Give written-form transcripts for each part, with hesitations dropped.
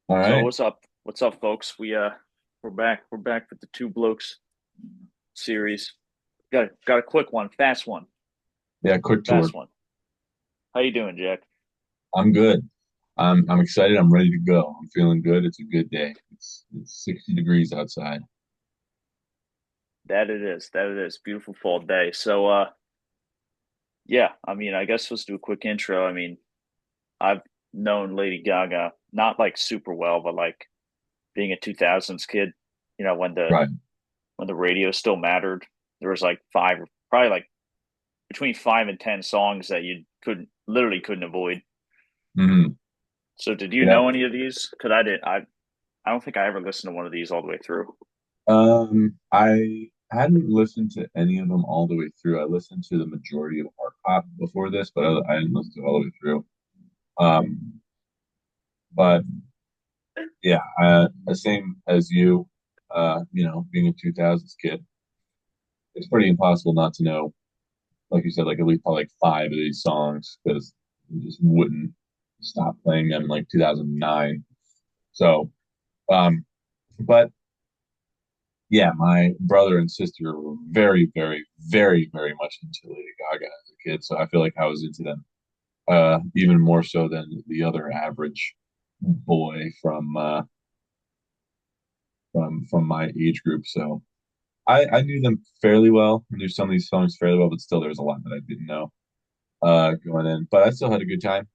All So right. what's up? What's up, folks? We're back. We're back with the Two Blokes series. Got a quick one, Yeah, quick tour. fast one. How you doing, Jack? I'm good. I'm excited. I'm ready to go. I'm feeling good. It's a good day. It's 60 degrees outside. That it is. That it is. Beautiful fall day. Yeah. I mean, I guess let's do a quick intro. I mean, I've known Lady Gaga not like super well, but like being a 2000s kid, Right. when the radio still mattered. There was like probably like between 5 and 10 songs that you couldn't avoid. hmm So did you Yeah. know any of these? Because I did. I don't think I ever listened to one of these all the way through. I hadn't listened to any of them all the way through. I listened to the majority of art pop before this, but I didn't listen to it all the way through. But yeah, the same as you. Being a 2000s kid, it's pretty impossible not to know, like you said, like at least probably like five of these songs because you just wouldn't stop playing them in like 2009. So, um, but yeah, my brother and sister were very, very, very, very much into Lady Gaga as a kid. So I feel like I was into them even more so than the other average boy from my age group. So I knew them fairly well. I knew some of these songs fairly well, but still there was a lot that I didn't know going in. But I still had a good time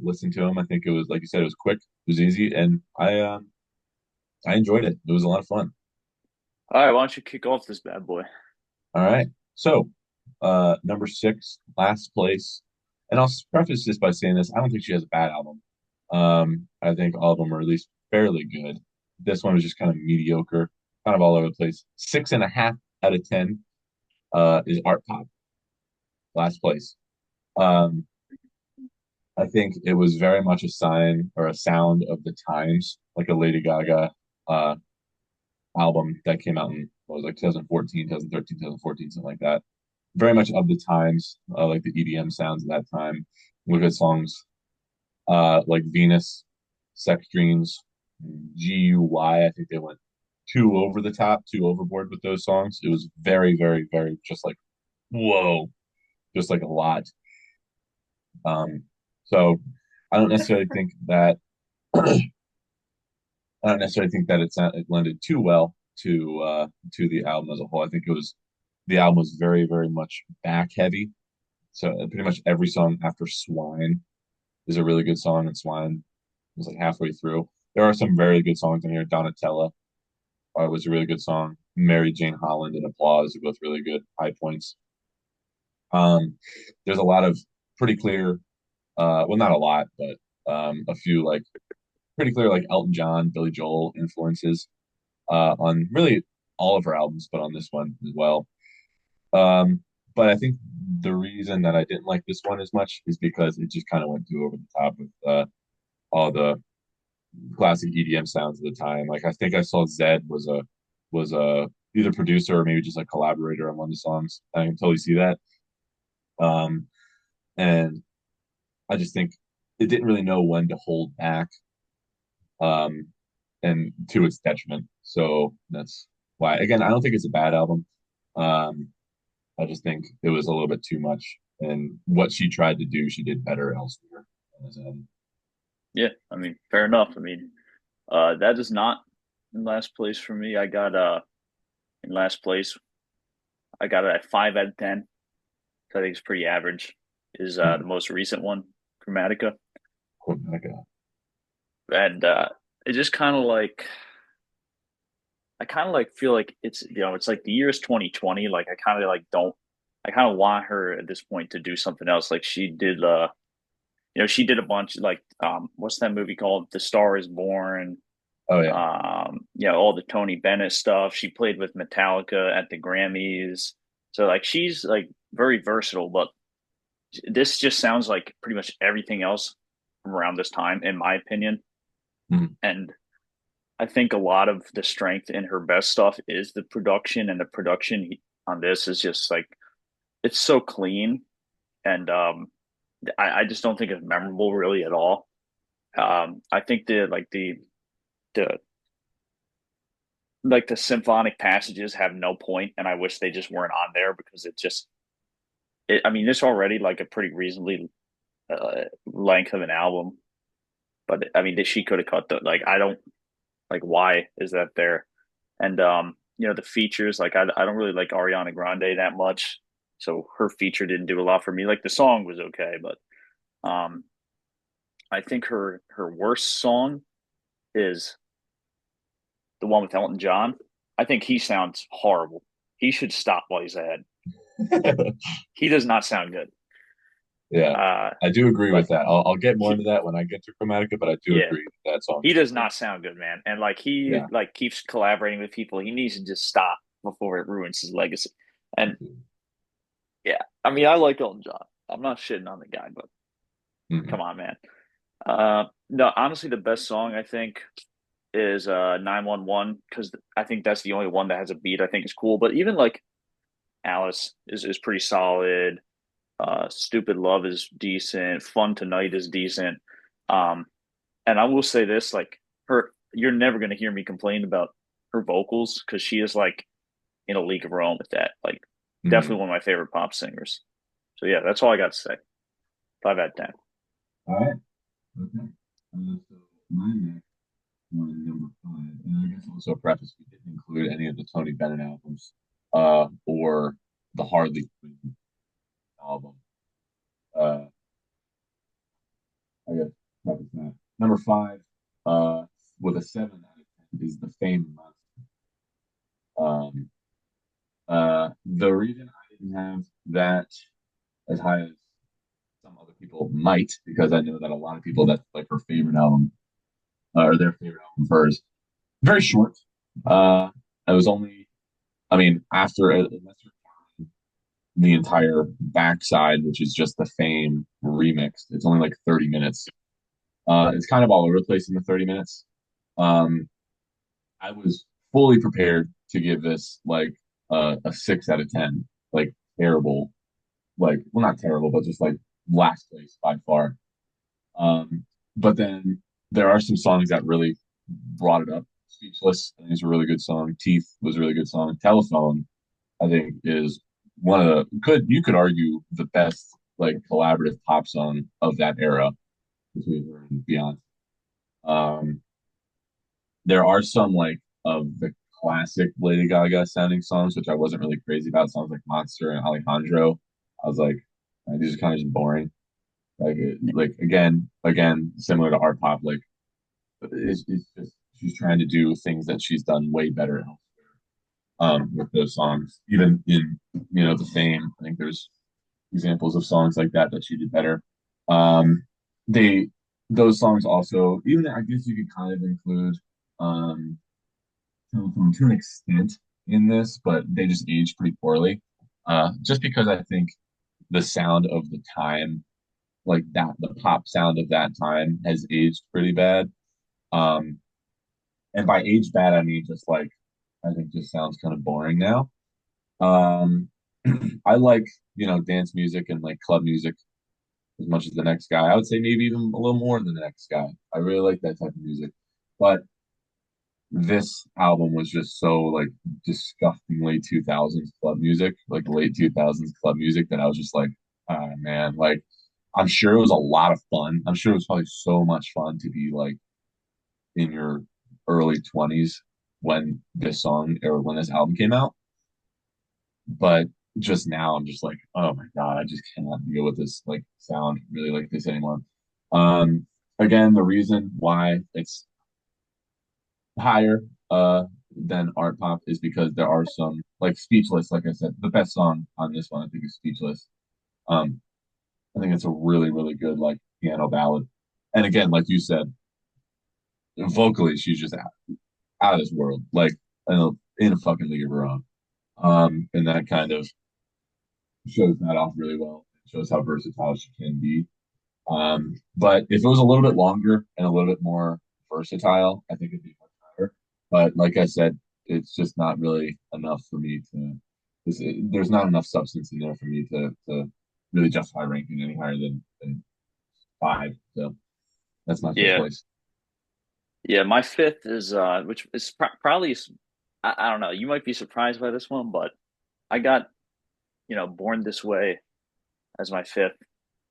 listening to them. I think it was like you said, it was quick, it was easy, and I enjoyed it. It was a lot of fun. All right, why don't you kick off this bad boy? All right. So, number six, last place. And I'll preface this by saying this. I don't think she has a bad album. I think all of them are at least fairly good. This one was just kind of mediocre, kind of all over the place. 6.5 out of 10 is art pop, last place. Um, I think it was very much a sign or a sound of the times, like a Lady Gaga uh, album that came out in what was it, like 2014, 2013, 2014, something like that. Very much of the times, like the EDM sounds of that time. Look at songs like Venus, Sex Dreams, GUY. I think they went too over the top, too overboard with those songs. It was very, very, very just like, whoa, just like a lot. Um, so I don't necessarily think that it lended too well to the album as a whole. I think it was the album was very, very much back heavy. So pretty much every song after Swine is a really good song, and Swine was like halfway through. There are some very good songs in here. Donatella was a really good song. Mary Jane Holland and Applause are both really good high points. Um, there's a lot of pretty clear, well, not a lot, but a few like pretty clear like Elton John, Billy Joel influences on really all of her albums, but on this one as well. Um, but I think the reason that I didn't like this one as much is because it just kind of went too over the top with all the classic EDM sounds of the time. Like I think I saw Zed was a either producer or maybe just a collaborator on one of the songs. I can totally see that. Um, and I just think it didn't really know when to hold back, um, and to its detriment. So that's why. Again, I don't think it's a bad album. Um, I just think it was a little bit too much, and what she tried to do, she did better elsewhere. Yeah, I mean, fair enough. I mean, that is not in last place for me. I got in last place. I got it at 5 out of 10. So I think it's pretty average. Is the most recent one, Chromatica, and it just kind of like I kind of like feel like it's like the year is 2020. Like I kind of like don't I kind of want her at this point to do something else. Like she did she did a bunch like what's that movie called? The Star is Born. Oh yeah, All the Tony Bennett stuff. She played with Metallica at the Grammys. So like she's like very versatile, but this just sounds like pretty much everything else from around this time, in my opinion. Mhm. And I think a lot of the strength in her best stuff is the production, and the production on this is just like it's so clean, and I just don't think it's memorable really at all. I think the the symphonic passages have no point, and I wish they just weren't on there because I mean, it's already like a pretty reasonably length of an album, but I mean, she could have cut the like. I don't like why is that there, and the features like I don't really like Ariana Grande that much, so her feature didn't do a lot for me. Like the song was okay, but um, I think her worst song is the one with Elton John. I think he sounds horrible. He should stop while he's ahead. He does not sound good. Yeah, Uh, I do agree with like that. I'll get more he, into that when I get to Chromatica, but I do yeah, agree that that song he is does pretty. not sound good, man. And like he Yeah. like keeps collaborating with people. He needs to just stop before it ruins his legacy. And yeah, I mean, I like Elton John. I'm not shitting on the guy, but Mhm. come on, man. No, honestly, the best song I think is 911 because I think that's the only one that has a beat I think is cool. But even like Alice is pretty solid. Stupid Love is decent. Fun Tonight is decent. Um, and I will say this, like you're never gonna hear me complain about her vocals because she is like in a league of her own with that. Like definitely Mhm. one of my favorite pop singers. So yeah, that's all I got to say. 5 out of 10. All right. Okay. So my next one, number five, and I guess also a preface, we didn't include any of the Tony Bennett albums, or the Harley Quinn album. Uh, I guess preface that. Number five, uh, with a 7 out of 10, is the Fame Monster. Um, the reason I didn't have that as high as some other people might, because I know that a lot of people that's like her favorite album, or their favorite album of hers. Very short. I was only, I mean, after unless you're counting the entire backside, which is just the Fame remix, it's only like 30 minutes. It's kind of all over the place in the 30 minutes. Um, I was fully prepared to give this like a 6 out of 10, like terrible, like well not terrible, but just like last place by far. Um, but then there are some songs that really brought it up. Speechless, I think is a really good song. Teeth was a really good song. Telephone, I think, is one of the could you could argue the best like collaborative pop song of that era between her and Beyonce. Um, there are some like of the classic Lady Gaga sounding songs, which I wasn't really crazy about. Songs like Monster and Alejandro. I was like, these are kind of just boring. Like again, similar to art pop. Like it's just she's trying to do things that she's done way better with those songs. Even in the Fame, I think there's examples of songs like that that she did better. Um, they those songs also, even I guess you could kind of include um, Telephone to an extent in this, but they just age pretty poorly. Just because I think the sound of the time, like that, the pop sound of that time has aged pretty bad. Um, and by age bad, I mean just like I think just sounds kind of boring now. Um, I like dance music and like club music as much as the next guy. I would say maybe even a little more than the next guy. I really like that type of music, but this album was just so like disgustingly 2000s club music, like late 2000s club music that I was just like, oh man, like I'm sure it was a lot of fun. I'm sure it was probably so much fun to be like in your early 20s when this song or when this album came out. But just now, I'm just like, oh my God, I just cannot deal with this like sound really like this anymore. Um, Again, the reason why it's higher than art pop is because there are some like Speechless, like I said, the best song on this one I think is Speechless. Um, I think it's a really, really good like piano ballad. And again, like you said, vocally she's just out of this world, like in a fucking league of her own. And that kind of shows that off really well. It shows how versatile she can be. But if it was a little bit longer and a little bit more versatile, I think it'd be much better. But like I said, it's just not really enough for me to. There's not enough substance in there for me to really justify ranking any higher than five. So That's my fifth Yeah. place. Yeah, my fifth is which is probably I don't know. You might be surprised by this one, but I got, Born This Way as my fifth,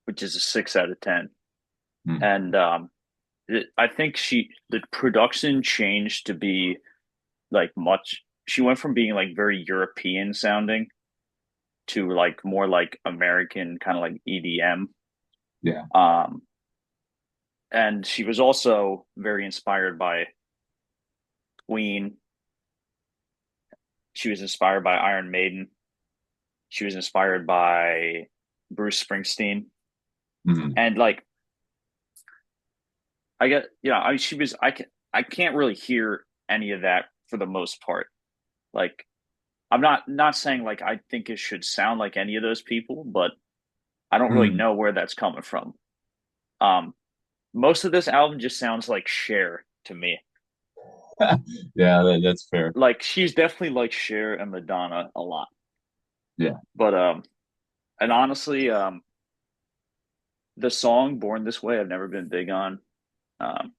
which is a 6 out of 10. Hmm. And I think the production changed to be like much. She went from being like very European sounding to like more like American, kind of like EDM. Yeah. Um, and she was also very inspired by Queen. She was inspired by Iron Maiden. She was inspired by Bruce Springsteen. Hmm. And like I get, she was I can't really hear any of that for the most part. Like I'm not saying like I think it should sound like any of those people, but I don't really Hmm. know where that's coming from. Um, most of this album just sounds like Cher to me. Yeah, that's fair. Like she's definitely like Cher and Madonna a lot. Yeah. But and honestly, the song "Born This Way" I've never been big on. Um,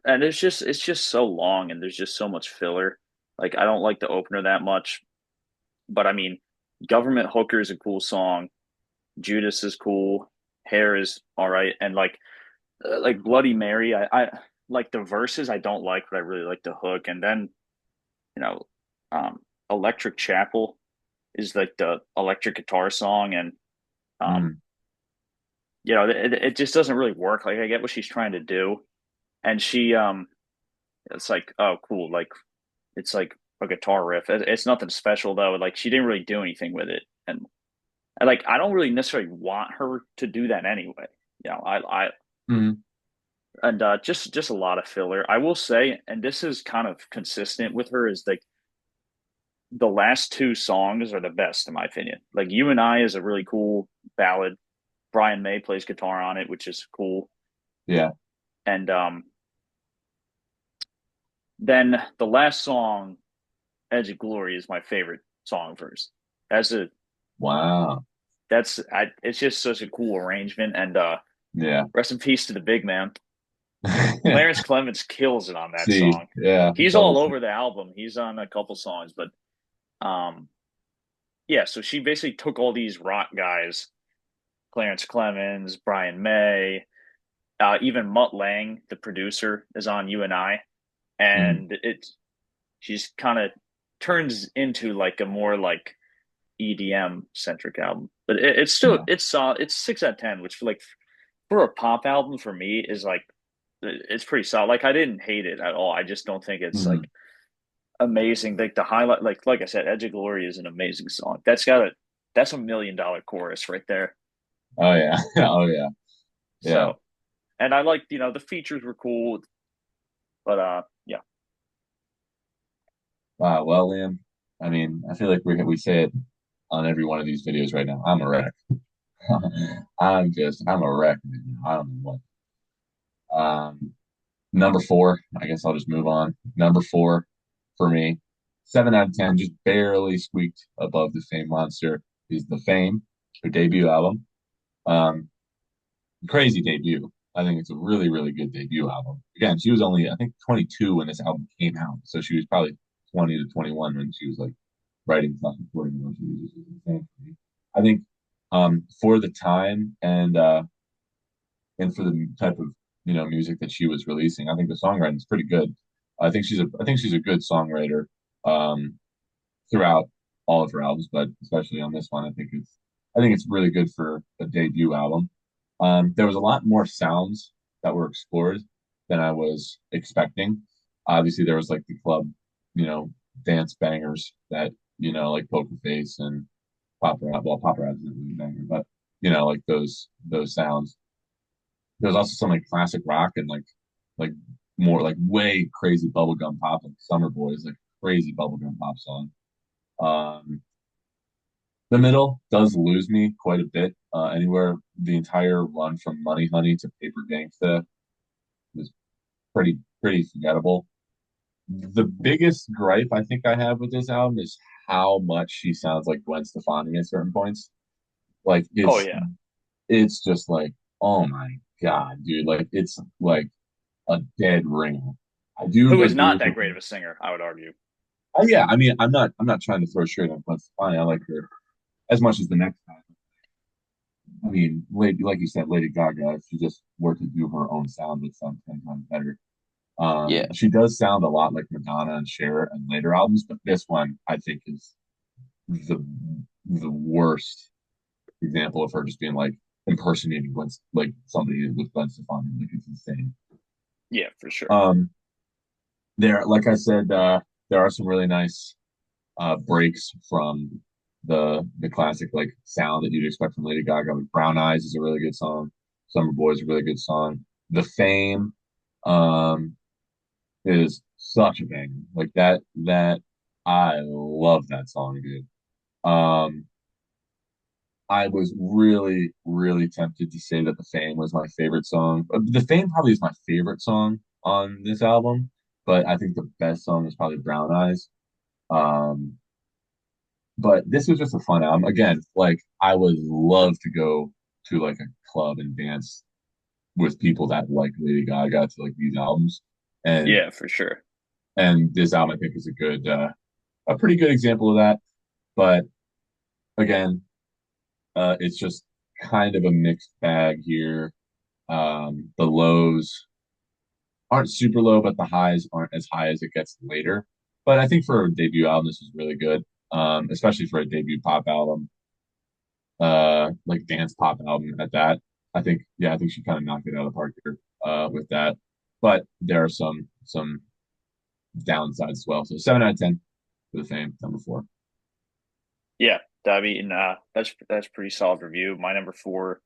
and it's just so long and there's just so much filler. Like I don't like the opener that much, but I mean, Government Hooker is a cool song. Judas is cool. Hair is all right, and like Bloody Mary, I like the verses. I don't like, but I really like the hook. And then you know, um, Electric Chapel is like the electric guitar song, and um, Hmm. it just doesn't really work. Like I get what she's trying to do, and it's like, oh cool, like it's like a guitar riff. It's nothing special though. Like she didn't really do anything with it, and like I don't really necessarily want her to do that anyway. I Hmm. and just a lot of filler. I will say, and this is kind of consistent with her, is like the last two songs are the best in my opinion. Like "You and I" is a really cool ballad. Brian May plays guitar on it, which is cool. Yeah. And then the last song, "Edge of Glory," is my favorite song of hers. As a Wow. It's just such a cool arrangement. And Yeah. rest in peace to the big man. Clarence Clemens kills it on that See, song. yeah, He's all double. over the album. He's on a couple songs, but um, yeah. So she basically took all these rock guys, Clarence Clemens, Brian May, even Mutt Lang, the producer, is on "You and I," Mhm. and she's kind of turns into like a more like EDM centric album. But it's still Yeah. it's solid. It's 6 out of 10, which for a pop album for me is like it's pretty solid. Like I didn't hate it at all. I just don't think it's Hmm. like amazing. Like the highlight, like I said, "Edge of Glory" is an amazing song. That's $1 million chorus right there. Oh yeah. Oh yeah. Yeah. So, and I like, the features were cool, but yeah. Wow. Well, Liam, I mean, I feel like we say it on every one of these videos right now. I'm a wreck. I'm a wreck, man. I don't know what. Number four, I guess I'll just move on. Number four for me, 7 out of 10, just barely squeaked above the Fame Monster, is The Fame, her debut album. Um, Crazy debut. I think it's a really, really good debut album. Again, she was only, I think, 22 when this album came out. So she was probably 20 to 21 when she was like writing stuff, recording most of these. Which is insane for me. I think for the time and for the type of music that she was releasing, I think the songwriting is pretty good. I think she's a good songwriter um, throughout all of her albums, but especially on this one, I think it's really good for a debut album. There was a lot more sounds that were explored than I was expecting. Obviously, there was like the club, you know, dance bangers that like Poker Face and Paparazzi. Well, Paparazzi isn't really a banger, but like those sounds. There's also some like classic rock and like more like way crazy bubblegum pop, like Summer Boys, like crazy bubblegum pop song. Um, the middle does lose me quite a bit. Anywhere the entire run from Money Honey to Paper Gangsta was pretty forgettable. The biggest gripe I think I have with this album is how much she sounds like Gwen Stefani at certain points. Like Oh yeah. it's just like, oh my God, dude, like it's like a dead ringer. I do Who is agree not with that you. great of a singer, I would argue. Yeah, I mean, I'm not trying to throw shade on Gwen Stefani. I like her as much as the next guy. I mean, like you said, Lady Gaga, if she just were to do her own sound, would sound 10 times better. Yeah, She does sound a lot like Madonna and Cher and later albums, but this one I think is the the worst example of her just being like impersonating Gwen, like somebody with Gwen Stefani. Like it's insane. yeah, for sure. Um, like I said, there are some really nice breaks from the classic like sound that you'd expect from Lady Gaga. Like Brown Eyes is a really good song. Summer Boy is a really good song. The Fame um, is such a banger. Like that I love that song, dude. Um, I was really, really tempted to say that The Fame was my favorite song. The Fame probably is my favorite song on this album, but I think the best song is probably Brown Eyes. Um, but this was just a fun album. Again, like I would love to go to like a club and dance with people that like Lady Gaga to like these albums. And Yeah, for sure. this album I think is a pretty good example of that. But again, it's just kind of a mixed bag here. The lows aren't super low, but the highs aren't as high as it gets later. But I think for a debut album, this is really good, especially for a debut pop album, like dance pop album at that. I think she kind of knocked it out of the park here with that. But there are some downsides as well. So 7 out of 10 for the Fame, number four. Yeah, I mean, that's pretty solid review. My number four,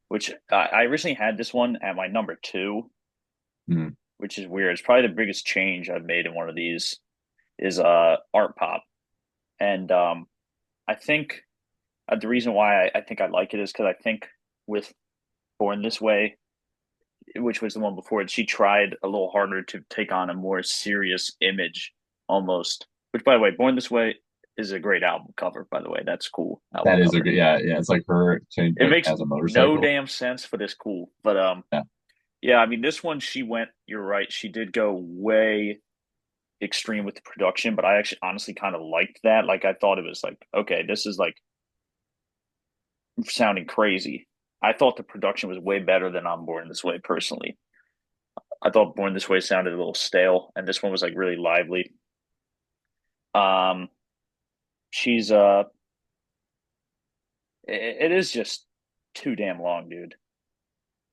which I originally had this one at my number two, Mm-hmm. which is weird. It's probably the biggest change I've made in one of these is art pop, and I think the reason why I think I like it is because I think with Born This Way, which was the one before it, she tried a little harder to take on a more serious image almost. Which, by the way, Born This Way is a great album cover. By the way, that's cool album That is a cover. good, yeah, yeah. It's like her change It like makes as a no motorcycle. damn sense, but it's cool. But Yeah, yeah, I mean, this one she went. You're right. She did go way extreme with the production, but I actually honestly kind of liked that. Like I thought it was like, okay, this is like sounding crazy. I thought the production was way better than on Born This Way personally. I thought Born This Way sounded a little stale, and this one was like really lively. Um, she's it is just too damn long, dude.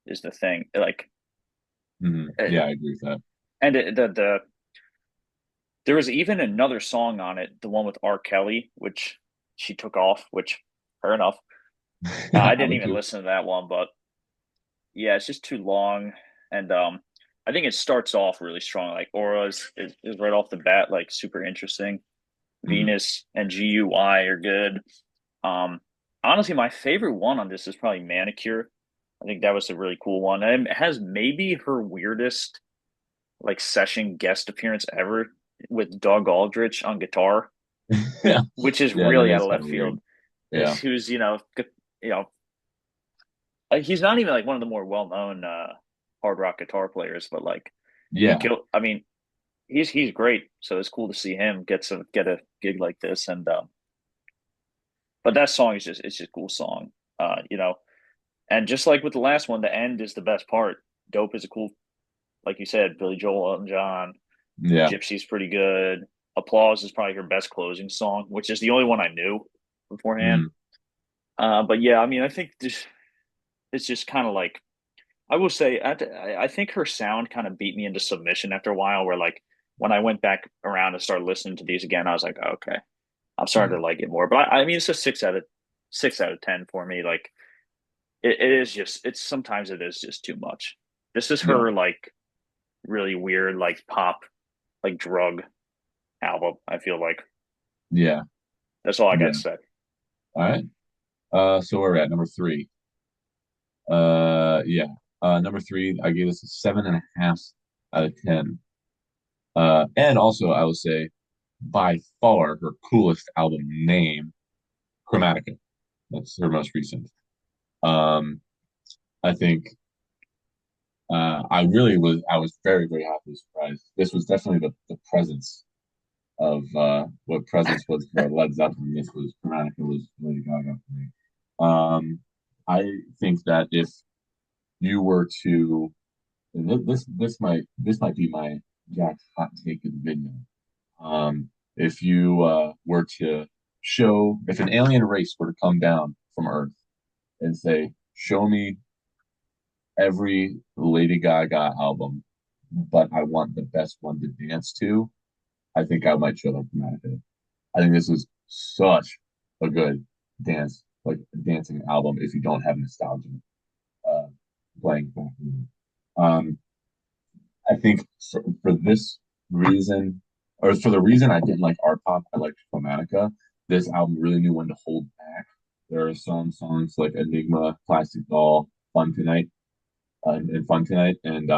Is the thing like, yeah, I agree with that. and the there was even another song on it, the one with R. Kelly, which she took off, which fair enough. I I didn't would even too. listen to that one, but yeah, it's just too long. And I think it starts off really strong. Like Aura is right off the bat, like super interesting. Mhm. Venus and GUI are good. Um, honestly, my favorite one on this is probably Manicure. I think that was a really cool one. And it has maybe her weirdest like session guest appearance ever with Doug Aldrich on guitar, Yeah, which is yeah, that really out is of kind left of field. weird. Yeah, Who's you know he's not even like one of the more well known hard rock guitar players, but like he yeah, killed. I mean, he's great. So it's cool to see him get a gig like this. And but that song is just it's just a cool song. You know, and just like with the last one, the end is the best part. Dope is a cool, like you said, Billy Joel, Elton John, yeah. Gypsy's pretty good. Applause is probably her best closing song, which is the only one I knew beforehand. Mm, But yeah, I mean, I think this it's just kind of like I will say I think her sound kind of beat me into submission after a while. Where like when I went back around and started listening to these again, I was like, oh, okay, I'm starting mm, to like it more. But I mean, it's a 6 out of 10 for me. Like it is just it's sometimes it is just too much. This is yeah, her like really weird like pop like drug album. I feel like yeah, that's all I got yeah. to say. All right. So where we're at number three. Yeah. Number three, I gave this a 7.5 out of 10. And also I would say by far her coolest album name, Chromatica. That's her most recent. Um, I think. I was very, very happily surprised. This was definitely the presence of what presence was for Led Zeppelin. This was Chromatica was Lady Gaga for me. I think that if you were to this might be my Jack's hot take of the video. If you were to show if an alien race were to come down from Earth and say, "Show me every Lady Gaga album, but I want the best one to dance to," I think I might show them Chromatica. I think this is such a good dancing album if you don't have nostalgia uh, playing back. Um, I think for this reason, or for the reason I didn't like art pop, I liked Chromatica. This album really knew when to hold back. There are some songs like Enigma, Plastic Doll, Fun Tonight, and Fun Tonight, and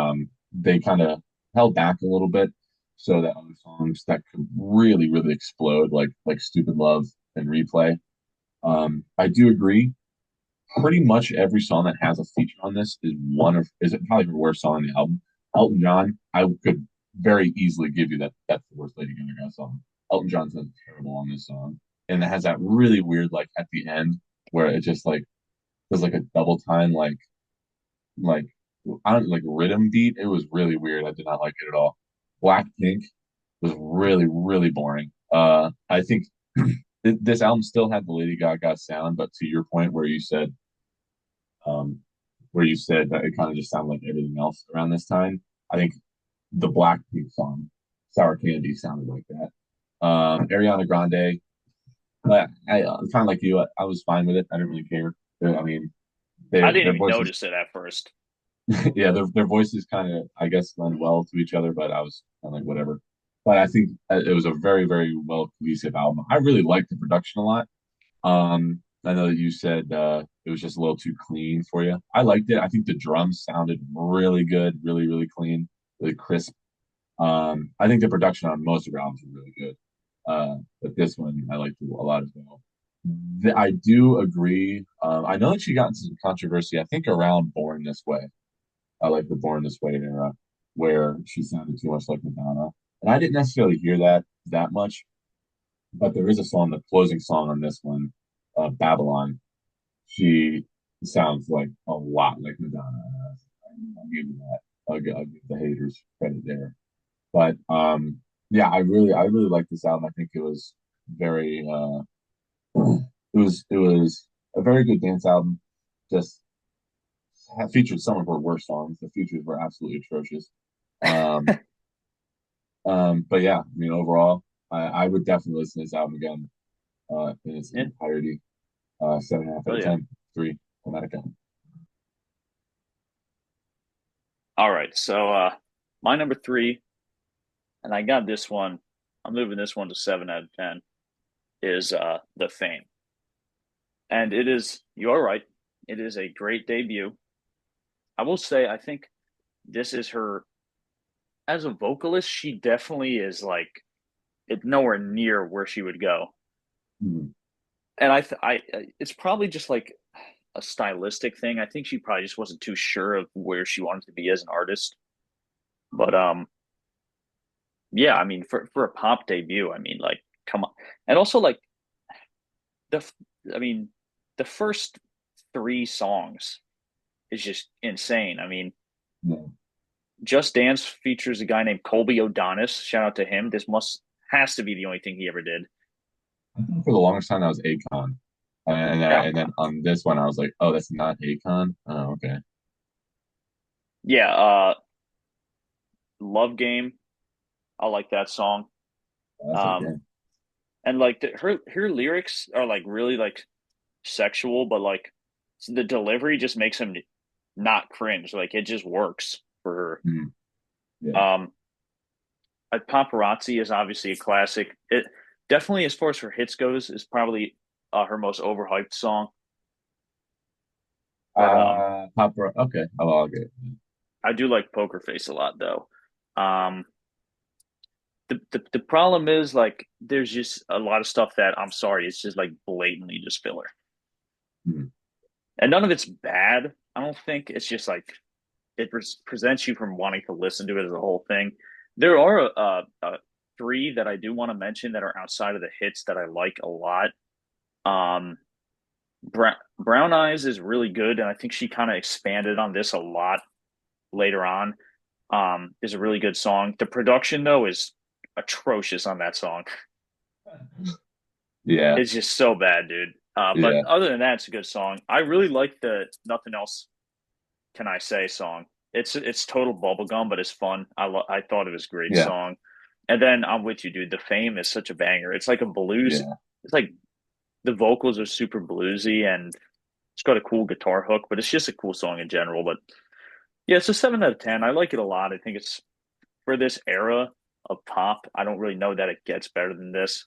they kind of held back a little bit so that other songs that could really, really explode, like Stupid Love and Replay. I do agree. Pretty much every song that has a feature on this is it probably the worst song on the album. Elton John, I could very easily give you that that's the worst Lady Gaga song. Elton John sounds terrible on this song, and it has that really weird like at the end where it just like there's like a double time like I don't like rhythm beat. It was really weird. I did not like it at all. Blackpink was really really boring. I think this album still had the Lady Gaga sound, but to your point um, where you said that it kind of just sounded like everything else around this time, I think the Blackpink song "Sour Candy" sounded like that. Ariana Grande, I kind of like you. I was fine with it. I didn't really care. I mean, I didn't their even voices notice it at first. yeah, their voices kind of, I guess, lend well to each other, but I was kind of like, whatever. But I think it was a very, very well cohesive album. I really liked the production a lot. I know that you said it was just a little too clean for you. I liked it. I think the drums sounded really good, really, really clean, really crisp. I think the production on most of her albums was really good. But this one I liked a lot as well. I do agree. I know that she got into some controversy, I think, around Born This Way. I like the Born This Way era where she sounded too much like Madonna. And I didn't necessarily hear that much, but there is a song, the closing song on this one, Babylon. She sounds like a lot like Madonna. I'll give you that. I'll give the haters credit there. But yeah, I really like this album. I think it was very it was a very good dance album. Just featured some of her worst songs. The features were absolutely atrocious. Um, but yeah, I mean, overall, I would definitely listen to this album again in its Yeah, entirety. 7.5 out oh of yeah. 10. Three. Chromatica. All right, so my number three, and I got this one. I'm moving this one to 7 out of 10. Is the Fame, and it is. You're right. It is a great debut. I will say, I think this is her as a vocalist. She definitely is like it nowhere near where she would go. Mhm. And it's probably just like a stylistic thing. I think she probably just wasn't too sure of where she wanted to be as an artist. But yeah, I mean, for a pop debut, I mean, like, come on, and also like the, I mean, the first three songs is just insane. I mean, Yeah. Just Dance features a guy named Colby O'Donis. Shout out to him. This must has to be the only thing he ever did. I thought for the longest time that was Akon. Yeah, And then on this one, I was like, oh, that's not Akon. Oh, okay. yeah. Love Game. I like that song. That's Um, okay. and like her lyrics are like really like sexual, but like the delivery just makes him not cringe. Like it just works for Mhm. her. Yeah. Paparazzi is obviously a classic. It definitely, as far as her hits goes, is probably her most overhyped song. But Papa. Okay. I'll get it. I do like Poker Face a lot, though. Um, the problem is like there's just a lot of stuff that I'm sorry, it's just like blatantly just filler, Mhm. and none of it's bad. I don't think it's just like presents you from wanting to listen to it as a whole thing. There are three that I do want to mention that are outside of the hits that I like a lot. Um, Brown Eyes is really good, and I think she kind of expanded on this a lot later on. Is a really good song. The production though is atrocious on that song. Yeah, It's just so bad, dude. But yeah, other than that, it's a good song. I really like the "Nothing Else Can I Say" song. It's total bubblegum, but it's fun. I thought it was a great yeah, song. And then I'm with you, dude. The Fame is such a banger. It's like a blues. yeah, It's like the vocals are super bluesy and it's got a cool guitar hook, but it's just a cool song in general. But yeah, it's a 7 out of 10. I like it a lot. I think it's for this era of pop. I don't really know that it gets better than this.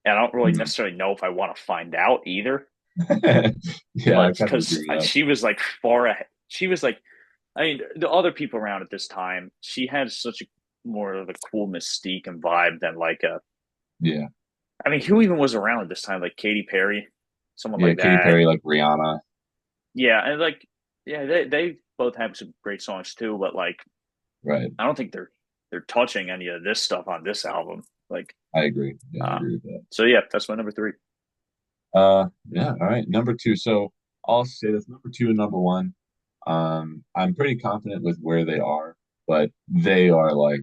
And I don't really Mhm. necessarily know if I want to find out either. Yeah, I But kind of because agree with that. she was like far ahead. She was like, I mean, the other people around at this time, she had such a more of a cool mystique and vibe than like a. Yeah, I mean, who even was around at this time? Like Katy Perry, someone yeah, like Katy that. Perry, like Rihanna, Yeah, and like, yeah, they both have some great songs too. But like, right? I don't think they're touching any of this stuff on this album. Like, I agree. Yeah, I uh, agree with that. so yeah, that's my number three. Yeah, all right. Number two. So I'll say this number two and number one. I'm pretty confident with where they are, but they are like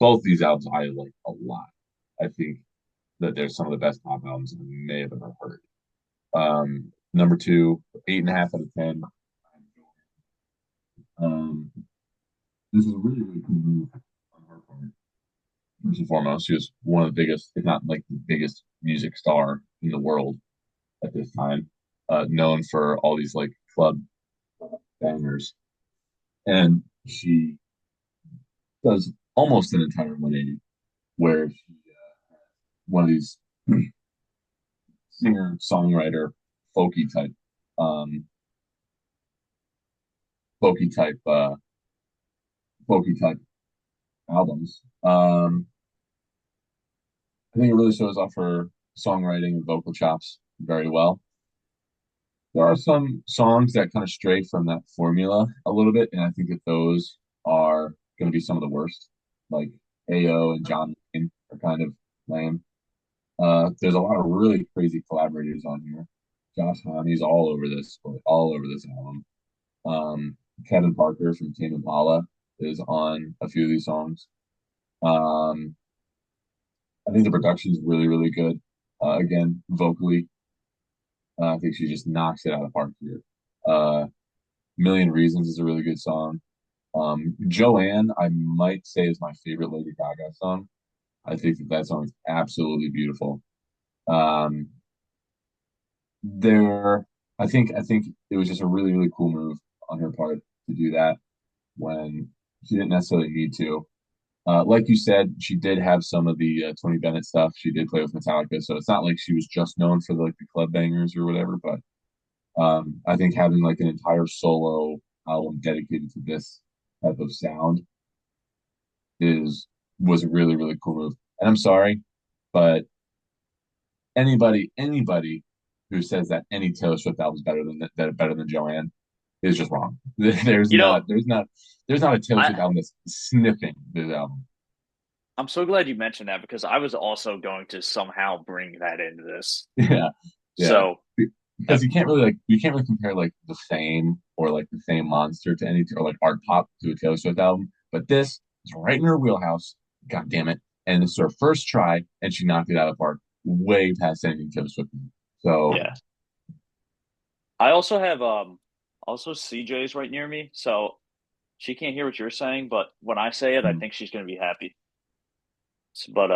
both these albums I like a lot. I think that they're some of the best pop albums I may have ever heard. Number two, 8.5 out of 10. Um, this is a really, really cool move on her part. First and foremost, she was one of the biggest, if not like the biggest music star in the world at this time, known for all these like club bangers. And she does almost an entire 180 where she, one of these singer songwriter folky type um folky type folky type albums. I think it really shows off her songwriting and vocal chops very well. There are some songs that kind of stray from that formula a little bit, and I think that those are going to be some of the worst. Like AO and John Wayne are kind of lame. There's a lot of really crazy collaborators on here. Josh Homme's all over this album. Um, Kevin Parker from Tame Impala is on a few of these songs. Um, I think the production is really, really good. Again, vocally, I think she just knocks it out of the park here. Million Reasons is a really good song. Joanne, I might say is my favorite Lady Gaga song. I think that that song is absolutely beautiful. Um, there, I think it was just a really, really cool move on her part to do that when she didn't necessarily need to. Like you said, she did have some of the Tony Bennett stuff. She did play with Metallica, so it's not like she was just known for like the club bangers or whatever. But I think having like an entire solo album dedicated to this type of sound is was a really really cool move. And I'm sorry, but anybody who says that any Taylor Swift album is better than Joanne is just wrong. You know, There's not a Taylor Swift I album that's sniffing this album. I'm so glad you mentioned that because I was also going to somehow bring that into this. Yeah, yeah. So, uh, Because you can't really compare like the Fame or like the Fame Monster to any or like Art Pop to a Taylor Swift album. But this is right in her wheelhouse. God damn it! And this is her first try, and she knocked it out of the park, way past anything Taylor Swift did. So yeah, I also have also CJ's right near me, so she can't hear what you're saying, but when I say it, I think she's going to be happy. But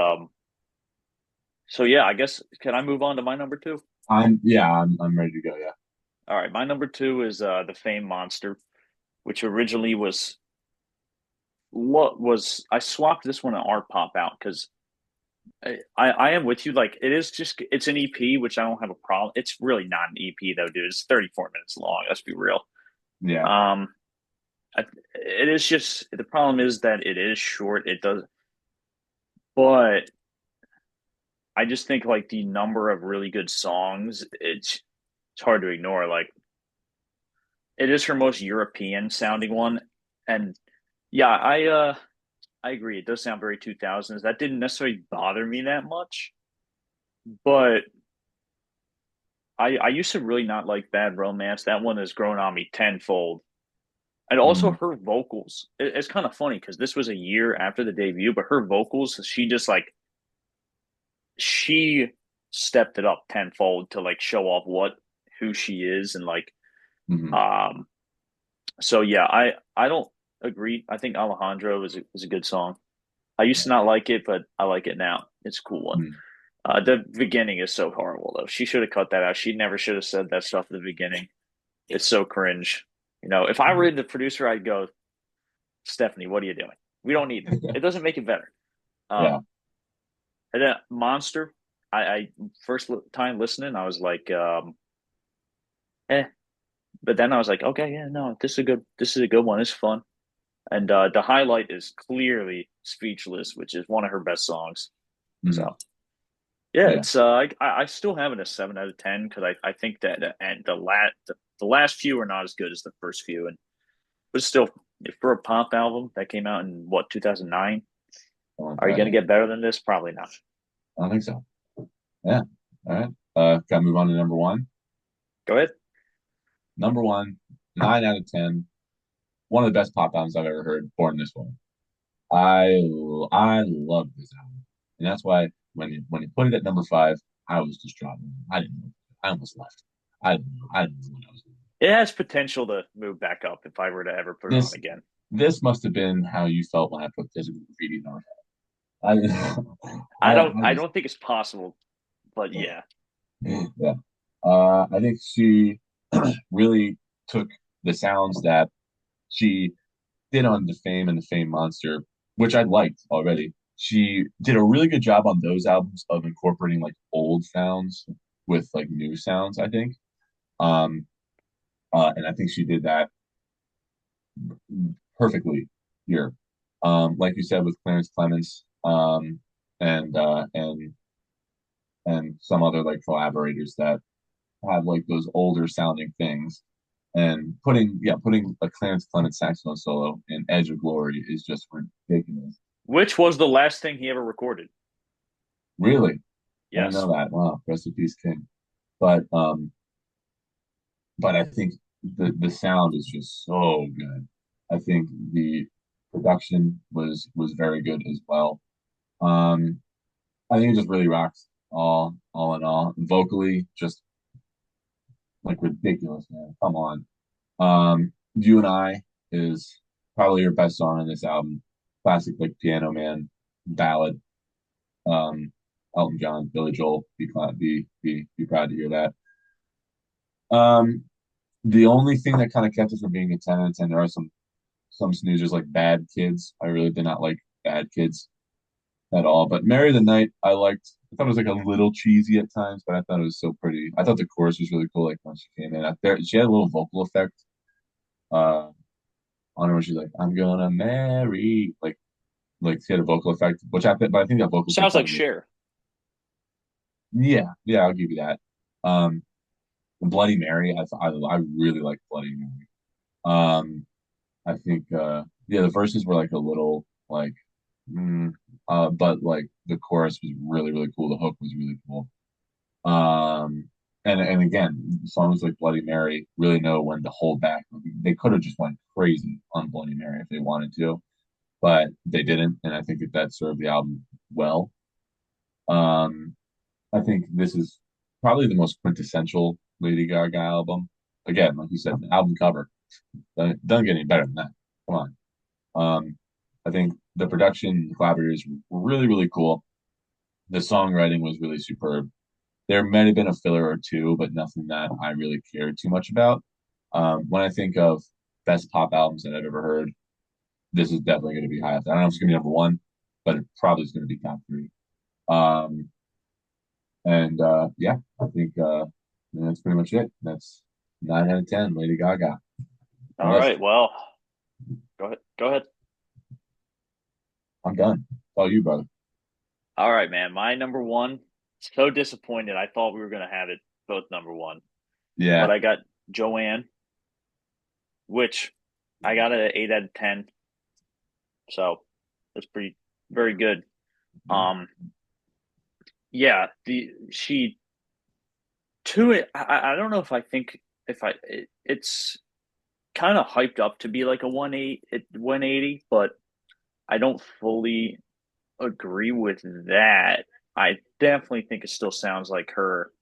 so yeah, I guess can I move on to my number two? I'm ready to go. Yeah. All right, my number two is the Fame Monster, which originally was what was I swapped this one and Art Pop out because I am with you. Like it is just it's an EP, which I don't have a problem. It's really not an EP though, dude. It's 34 minutes long. Let's be real. Yeah. Um, it is just the problem is that it is short. It does, but I just think like the number of really good songs, it's hard to ignore. Like it is her most European sounding one, And yeah, I agree. It does sound very 2000s. That didn't necessarily bother me that much, but I used to really not like Bad Romance. That one has grown on me tenfold. And also Mm, her vocals. It's kind of funny because this was a year after the debut, but her vocals, she just like she stepped it up tenfold to like show off what who she is and like hmm um so yeah, I don't agree. I think Alejandro is a good song. I used to not like it, but I like it now. It's a cool one. mm, The beginning is so horrible though. She should have cut that out. She never should have said that stuff at the beginning. It's so cringe. If I were the producer, I'd go, Stephanie, what are you doing? We don't need that. It doesn't make it better. yeah. Um, and then Monster, I first time listening, I was like, eh. But then I was like, okay, yeah, no, this is a good one. It's fun. And the highlight is clearly Speechless, which is one of her best songs. hmm So yeah, Yeah. it's I still have it a 7 out of 10 because I think that and the last few are not as good as the first few, and but still for a pop album that came out in what 2009, Oh, are you God, gonna yeah. get better than this? Probably not. I don't think so. Yeah. All right. Got to move on to number one. Go ahead. Number one, 9 out of 10. One of the best pop albums I've ever heard. Born This Way. I love this album, and that's why when he put it at number five, I was distraught. I didn't know. I almost left. I didn't know. I didn't know what I was doing. It has potential to move back up if I were to ever put it on This again. this must have been how you felt when I put physical graffiti on our head. I I just don't think it's possible, but yeah. yeah. I think she really took the sounds that she did on the Fame and the Fame Monster, which I liked already. She did a really good job on those albums of incorporating like old sounds with like new sounds, I think. Um, and I think she did that perfectly here. Like you said with Clarence Clements, and and some other like collaborators that have like those older sounding things. And putting a Clarence Clements saxophone solo in Edge of Glory is just ridiculous. Which was the last thing he ever recorded? Really, I didn't Yes. know that. Wow, rest in peace, King. But um, but I think the sound is just so good. I think the production was very good as well. Um, I think it just really rocks all in all. Vocally, just like ridiculous, man. Come on. You and I is probably your best song on this album. Classic like Piano Man ballad. Um, Elton John, Billy Joel, be proud to hear that. Um, the only thing that kind of kept it from being a 10 out of 10, there are some snoozers like Bad Kids. I really did not like Bad Kids at all. But Mary the Night, I liked. I thought it was like a little cheesy at times, but I thought it was so pretty. I thought the chorus was really cool. Like when she came in, there, she had a little vocal effect on her when she's like, "I'm gonna marry," like she had a vocal effect, which but I think that vocal thing Sounds kind like of made, Cher. yeah, I'll give you that. Um, Bloody Mary, I really like Bloody Mary. I think yeah, the verses were like a little like mm, but like the chorus was really cool. The hook was really cool. Um and again, songs like Bloody Mary really know when to hold back. They could have just went crazy on Bloody Mary if they wanted to, but they didn't, and I think that served the album well. Um I think this is probably the most quintessential Lady Gaga album. Again, like you said, the album cover doesn't get any better than that. Come on. I think the production collaborators were really cool. The songwriting was really superb. There might have been a filler or two, but nothing that I really cared too much about. When I think of best pop albums that I've ever heard, this is definitely going to be high up there. I don't know if it's going to be number one, but it probably is going to be top three. Um, and yeah, I think that's pretty much it. That's 9 out of 10. Lady Gaga. My All list. right. Well, go ahead. Go ahead. I'm done. It's all you, brother. All right, man. My number one. So disappointed. I thought we were gonna have it both number one, but Yeah. I got Joanne, which I got an 8 out of 10. So that's pretty very good. Um, yeah, the she to it. I don't know if I think if it's kind of hyped up to be like a 180, but I don't fully agree with that. I definitely think it still sounds like her,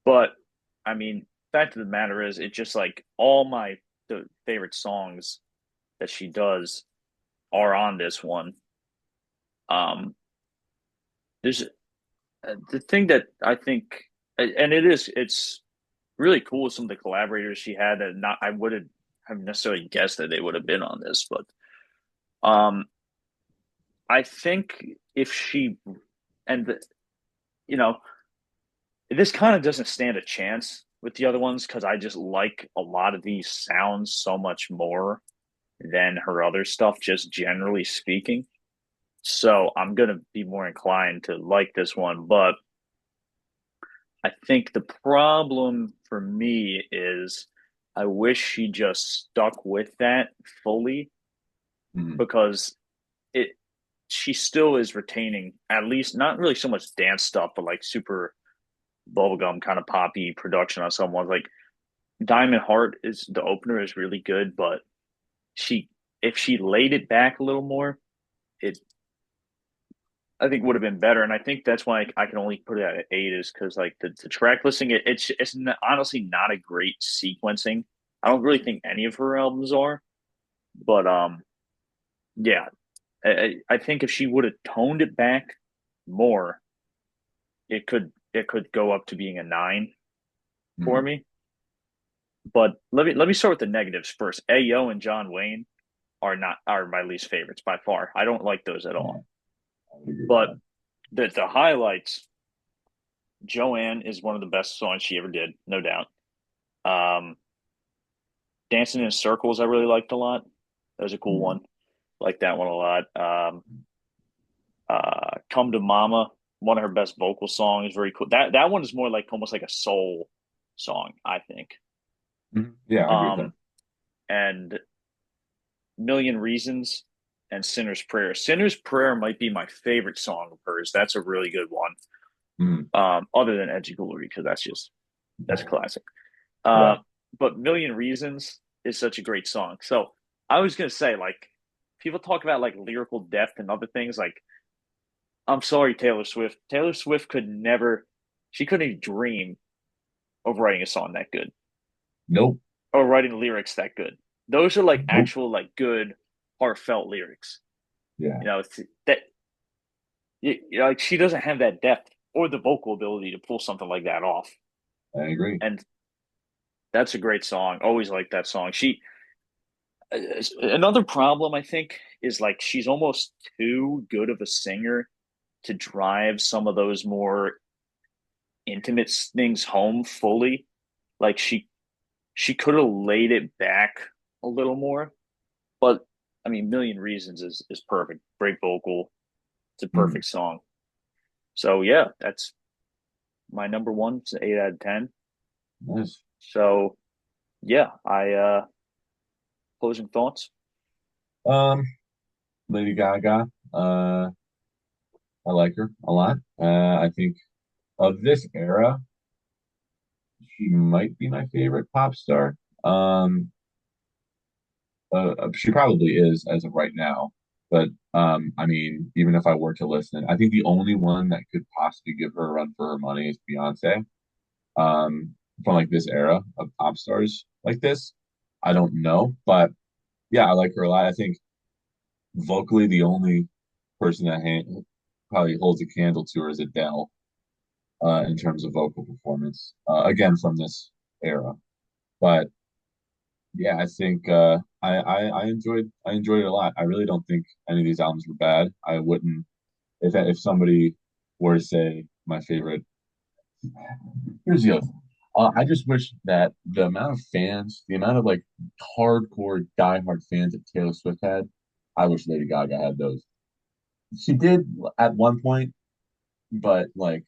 but I mean, fact of the matter is, it just like all my the favorite songs that she does are on this one. Um, there's the thing that I think, and it's really cool. Some of the collaborators she had that not I wouldn't have necessarily guessed that they would have been on this, but um, I think if she and you know this kind of doesn't stand a chance with the other ones because I just like a lot of these sounds so much more than her other stuff, just generally speaking. So I'm gonna be more inclined to like this one, but I think the problem for me is I wish she just stuck with that fully Mhm. because it she still is retaining at least not really so much dance stuff, but like super bubblegum kind of poppy production on someone like Diamond Heart is the opener is really good, but she if she laid it back a little more, it I think would have been better. And I think that's why I can only put it at 8 is because like the track listing it's honestly not a great sequencing. I don't really think any of her albums are, but yeah, I think if she would have toned it back more, it could go up to being a 9 for Mhm. me. But let me start with the negatives first. Ayo and John Wayne are my least favorites by far. I don't like those at Yeah, all. I would agree with But that. the highlights, Joanne is one of the best songs she ever did, no doubt. Um, Dancing in Circles, I really liked a lot. That was a cool Mhm. one. Like that one a lot. Come to Mama, one of her best vocal songs, very cool. That one is more like almost like a soul song, I think. Mhm. Yeah, I agree with that. Um, and Million Reasons and Sinner's Prayer. Sinner's Prayer might be my favorite song of hers. That's a really good one. Mhm. Other than Edge of Glory, because that's classic. Yeah. Uh, but Million Reasons is such a great song. So I was gonna say, like, people talk about like lyrical depth and other things. Like, I'm sorry, Taylor Swift. Taylor Swift could never, she couldn't even dream of writing a song that good Nope. or writing lyrics that good. Those are like Nope. actual, like, good, heartfelt lyrics. Yeah, It's that, like, she doesn't have that depth or the vocal ability to pull something like that off. I agree. And that's a great song. Always like that song. Another problem I think is like she's almost too good of a singer to drive some of those more intimate things home fully. Like she could have laid it back a little more, but I mean, Million Reasons is perfect. Great vocal. It's a Mhm. perfect song. So yeah, that's my number one. It's an 8 out of 10. Nice. So yeah, I closing thoughts. Um, Lady Gaga. I like her a lot. I think of this era, she might be my favorite pop star. Um, she probably is as of right now. But I mean, even if I were to listen, I think the only one that could possibly give her a run for her money is Beyonce. From like this era of pop stars like this, I don't know, but yeah, I like her a lot. I think vocally, the only person that probably holds a candle to her is Adele in terms of vocal performance. Again, from this era, but yeah, I think I enjoyed it a lot. I really don't think any of these albums were bad. I wouldn't if somebody were to say my favorite. Here's the other thing. I just wish that the amount of fans, the amount of like hardcore, diehard fans that Taylor Swift had, I wish Lady Gaga had those. She did at one point, but like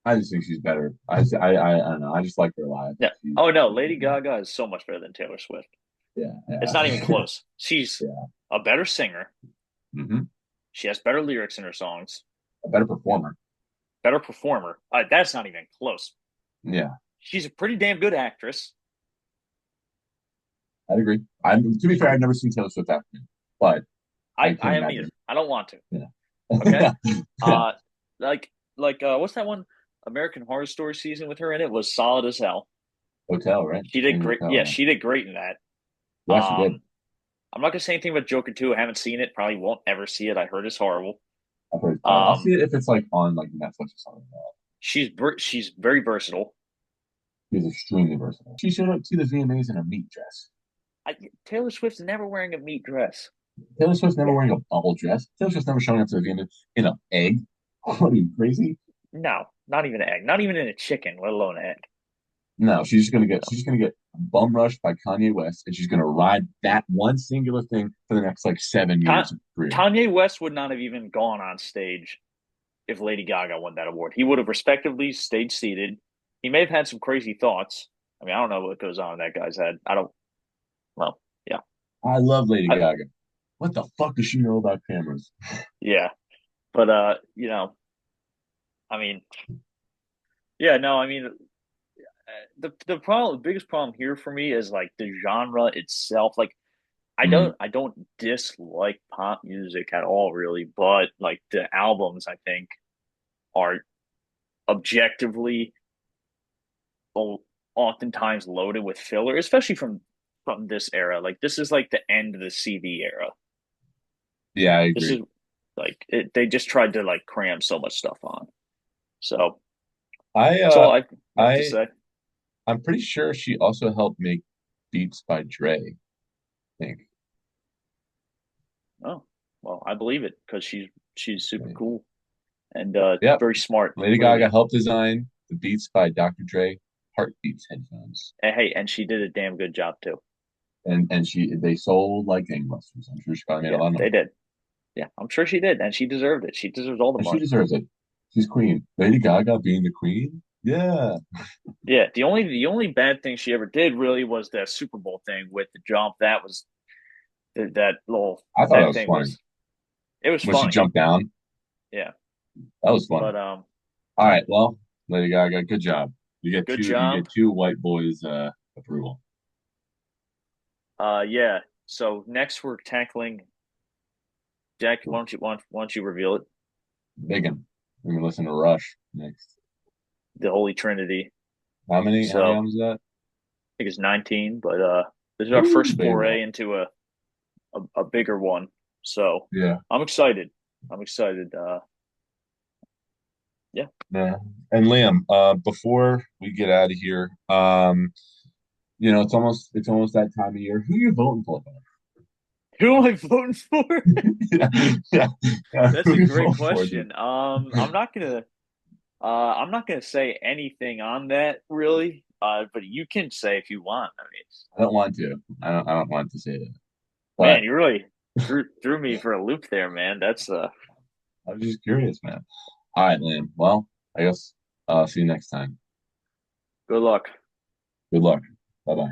I just think she's better. I don't know. I just like her live. Yeah. She's Oh no, Lady Gaga is so much better than Taylor Swift. Yeah, It's yeah, not even close. She's yeah. a better singer. Hmm. She has better lyrics in her songs, A better performer. better performer. That's not even close. Yeah, She's a pretty damn good actress. I'd agree. I'm to be fair, I've never seen Taylor Swift acting, but I I can't haven't either. imagine. I don't want to. Yeah, Okay. yeah, yeah. Uh, what's that one? American Horror Story season with her in it was solid as hell. Hotel, right? She did Same great. hotel, Yeah, yeah. she did great in that. Yeah, she did. I'm not gonna say anything about Joker 2. I haven't seen it. Probably won't ever see it. I heard it's horrible. I've heard. I'll see Um, it if it's like on like Netflix or something like that. she's very versatile. She's extremely versatile. She showed up to the VMAs in a meat dress. Taylor Swift's never wearing a meat dress. Taylor Swift's never Yeah, wearing a bubble dress. Taylor Swift's never showing up to the VMAs in an egg. What are you crazy? no, not even an egg. Not even in a chicken, let alone an egg. No, So, she's gonna get bum rushed by Kanye West, and she's gonna ride that one singular thing for the next like 7 years Ka- of career. Kanye West would not have even gone on stage if Lady Gaga won that award. He would have respectively stayed seated. He may have had some crazy thoughts. I mean, I don't know what goes on in that guy's head. I don't. Well, yeah, I love Lady I, Gaga. What the fuck does she know about cameras? yeah. But I mean, yeah, no, I mean, the biggest problem here for me is like the genre itself. Like, Mm, I don't dislike pop music at all, really. But like the albums, I think are objectively oftentimes loaded with filler, especially from this era. Like this is like the end of the CD era. yeah, I This agree. is like they just tried to like cram so much stuff on. So I that's all I have to I say. I'm pretty sure she also helped make Beats by Dre, I think. Oh, well, I believe it because she's super cool and Yep. very smart, Lady Gaga clearly. helped design the Beats by Dr. Dre Heartbeats headphones. And hey, and she did a damn good job too. And they sold like gangbusters. I'm sure she probably made a Yeah, lot of they money. did. Yeah, I'm sure she did, and she deserved it. She deserves all the And she money. deserves it. She's queen. Lady Gaga being the queen? Yeah. Yeah, the only bad thing she ever did really was that Super Bowl thing with the jump. That was that little I thought that that was thing funny. was it was When she funny. jumped down, Yeah, that was funny. but All right, well, Lady Gaga, good job. good You job. get two white boys approval. Yeah. So next we're tackling Jack. Cool. Why don't you reveal it? Big one. We're gonna listen to Rush next. The Holy Trinity. How many So I albums is that? think it's 19, but this is our Ooh, first debatable. foray into a bigger one. So Yeah. I'm excited. I'm excited. Yeah. Yeah. And Liam, before we get out of here, it's almost that time of year. Who you voting for? Who am I voting for? Yeah, yeah, yeah. That's Who a you great voting for, dude? question. I'm not gonna say anything on that really. But you can say if you want. I mean, I don't want to. I don't want to say that. But man, you really threw me for a loop there, man. That's I was just curious, man. All right, Liam. Well, I guess see you next time. good luck. Good luck. Bye bye.